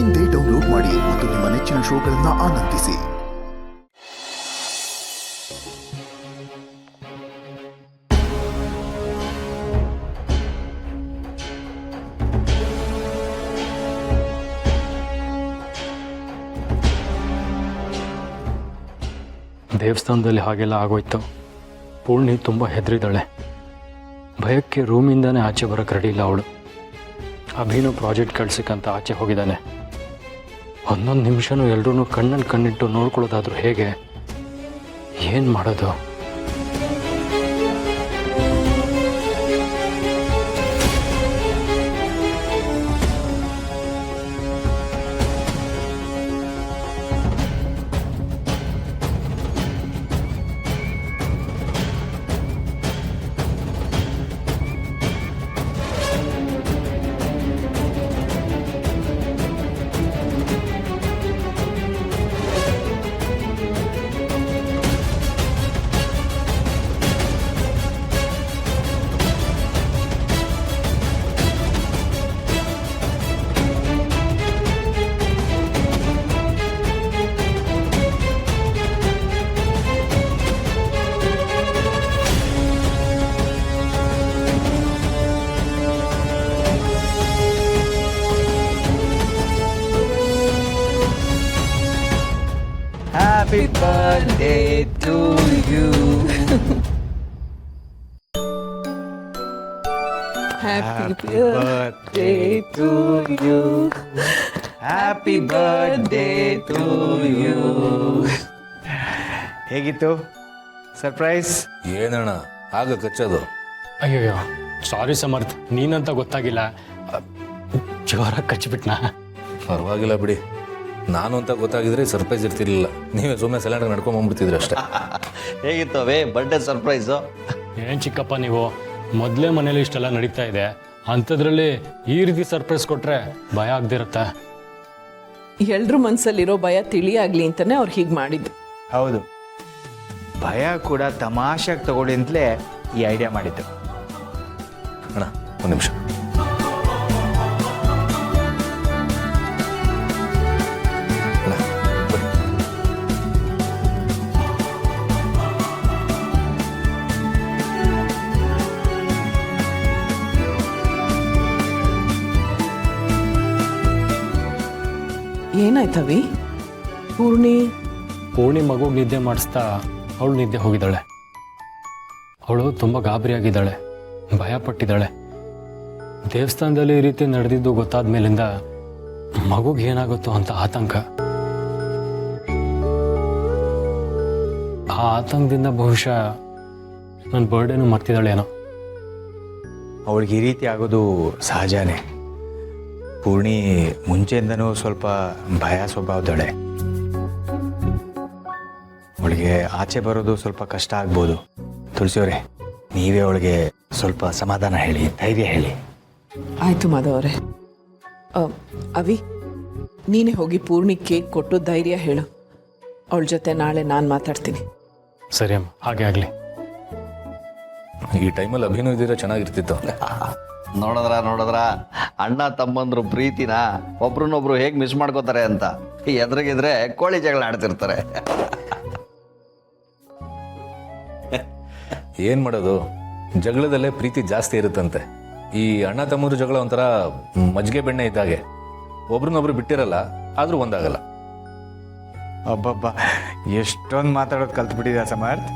ಇಂದೇ ಡೌನ್ಲೋಡ್ ಮಾಡಿ ಮತ್ತು ನಿಮ್ಮ ನೆಚ್ಚಿನ ಶೋಗಳನ್ನು ಆನಂದಿಸಿ. ದೇವಸ್ಥಾನದಲ್ಲಿ ಹಾಗೆಲ್ಲ ಆಗೋಯ್ತು. ಪೂರ್ಣಿ ತುಂಬ ಹೆದರಿದ್ದಾಳೆ. ಭಯಕ್ಕೆ ರೂಮಿಂದಾನೇ ಆಚೆ ಬರೋಕ್ಕೆ ರೆಡಿ ಇಲ್ಲ ಅವಳು. ಅಭಿನೂ ಪ್ರಾಜೆಕ್ಟ್ ಕಳ್ಸಕ್ಕಂತ ಆಚೆ ಹೋಗಿದ್ದಾನೆ. ಒಂದೊಂದು ನಿಮಿಷನೂ ಎಲ್ಲರೂ ಕಣ್ಣಲ್ಲಿ ಕಣ್ಣಿಟ್ಟು ನೋಡ್ಕೊಳ್ಳೋದಾದ್ರೂ ಹೇಗೆ? ಏನು ಮಾಡೋದು? Happy birthday to you. Happy birthday to you. Happy birthday to you. ಹೇಗಿತ್ತು ಸರ್ಪ್ರೈಸ್? ಏನಣ್ಣ ಆಗ ಕಚ್ಚೋದು? ಅಯ್ಯಯ್ಯೋ, ಸಾರಿ ಸಮರ್ಥ್, ನೀನಂತ ಗೊತ್ತಾಗಿಲ್ಲ. ಜೋರ ಕಚ್ಚಿಬಿಟ್ನಾ? ಪರವಾಗಿಲ್ಲ ಬಿಡಿ. ನಾನು ಅಂತ ಗೊತ್ತಾಗಿದ್ರೆ ಸರ್ಪ್ರೈಸ್ ಇರ್ತಿರ್ಲಿಲ್ಲ. ನೀವೇ ಸುಮ್ಮನೆ ಸೈಲೆಂಟಾಗಿ ನಡ್ಕೊಂಬಂದ್ಬಿಡ್ತಿದ್ರಿ ಅಷ್ಟೇ. ಹೇಗಿತ್ತು ಅವೇ ಬರ್ಡೇ ಸರ್ಪ್ರೈಸು? ಏನು ಚಿಕ್ಕಪ್ಪ ನೀವು, ಮೊದಲೇ ಮನೇಲಿ ಇಷ್ಟೆಲ್ಲ ನಡೀತಾ ಇದೆ, ಅಂಥದ್ರಲ್ಲಿ ಈ ರೀತಿ ಸರ್ಪ್ರೈಸ್ ಕೊಟ್ಟರೆ ಭಯ ಆಗದಿರತ್ತಾ? ಎಲ್ರ ಮನಸ್ಸಲ್ಲಿರೋ ಭಯ ತಿಳಿಯಾಗ್ಲಿ ಅಂತಾನೆ ಅವ್ರು ಹೀಗೆ ಮಾಡಿದ್ದು. ಹೌದು, ಭಯ ಕೂಡ ತಮಾಷೆಗೆ ತಗೊಳ್ಳಿ ಅಂತಲೇ ಈ ಐಡಿಯಾ ಮಾಡಿದ್ದು. ಅಣ್ಣ ಒಂದು ನಿಮಿಷ. ಏನಾಯ್ತವಿ? ಪೂರ್ಣಿ ಮಗುಗೆ ನಿದ್ದೆ ಮಾಡಿಸ್ತಾ ಅವಳು ನಿದ್ದೆ ಹೋಗಿದ್ದಾಳೆ. ಅವಳು ತುಂಬ ಗಾಬರಿಯಾಗಿದ್ದಾಳೆ, ಭಯಪಟ್ಟಿದ್ದಾಳೆ. ದೇವಸ್ಥಾನದಲ್ಲಿ ಈ ರೀತಿ ನಡೆದಿದ್ದು ಗೊತ್ತಾದ ಮೇಲಿಂದ ಮಗುಗೆ ಏನಾಗುತ್ತೋ ಅಂತ ಆತಂಕ. ಆ ಆತಂಕದಿಂದ ಬಹುಶಃ ನನ್ನ ಬರ್ಡೇನು ಮರ್ತಿದ್ದಾಳೇನೋ. ಅವಳಿಗೆ ಈ ರೀತಿ ಆಗೋದು ಸಹಜನೇ. ಪೂರ್ಣಿ ಮುಂಚೆಯಿಂದನೂ ಸ್ವಲ್ಪ ಭಯ ಸ್ವಭಾವದಳೆ. ಅವಳಿಗೆ ಆಚೆ ಬರೋದು ಸ್ವಲ್ಪ ಕಷ್ಟ ಆಗ್ಬೋದು. ತುಳಸಿಯವರೇ, ನೀವೇ ಅವಳಿಗೆ ಸ್ವಲ್ಪ ಸಮಾಧಾನ ಹೇಳಿ, ಧೈರ್ಯ ಹೇಳಿ. ಆಯ್ತು ಮಾಧವರೇ. ಅವಿ, ನೀನೇ ಹೋಗಿ ಪೂರ್ಣಿ ಕೇಕ್ ಕೊಟ್ಟು ಧೈರ್ಯ ಹೇಳು. ಅವಳ ಜೊತೆ ನಾಳೆ ನಾನು ಮಾತಾಡ್ತೀನಿ. ಸರಿ ಅಮ್ಮ, ಹಾಗೆ ಆಗಲಿ. ಈ ಟೈಮಲ್ಲಿ ಅಭಿನಯ ಇದ್ದಿದ್ರೆ ಚೆನ್ನಾಗಿರ್ತಿತ್ತು. ನೋಡಿದ್ರ ಅಣ್ಣ ತಮ್ಮಂದ್ರು ಪ್ರೀತಿನ ಒಬ್ರನ್ನೊಬ್ರು ಹೇಗೆ ಮಿಸ್ ಮಾಡ್ಕೋತಾರೆ ಅಂತ. ಎದುರಿಗಿದ್ರೆ ಕೋಳಿ ಜಗಳ ಆಡ್ತಿರ್ತಾರೆ. ಏನು ಮಾಡೋದು, ಜಗಳದಲ್ಲೇ ಪ್ರೀತಿ ಜಾಸ್ತಿ ಇರುತ್ತಂತೆ. ಈ ಅಣ್ಣ ತಮ್ಮಂದ್ರು ಜಗಳ ಒಂಥರ ಮಜ್ಜಿಗೆ ಬೆಣ್ಣೆ ಇದ್ದಾಗೆ, ಒಬ್ರನ್ನೊಬ್ರು ಬಿಟ್ಟಿರಲ್ಲ, ಆದರೂ ಒಂದಾಗಲ್ಲ. ಒಬ್ಬೊಬ್ಬ ಎಷ್ಟೊಂದು ಮಾತಾಡೋದು ಕಲ್ತ್ಬಿಟ್ಟಿದೆ ಸಮರ್ಥ್.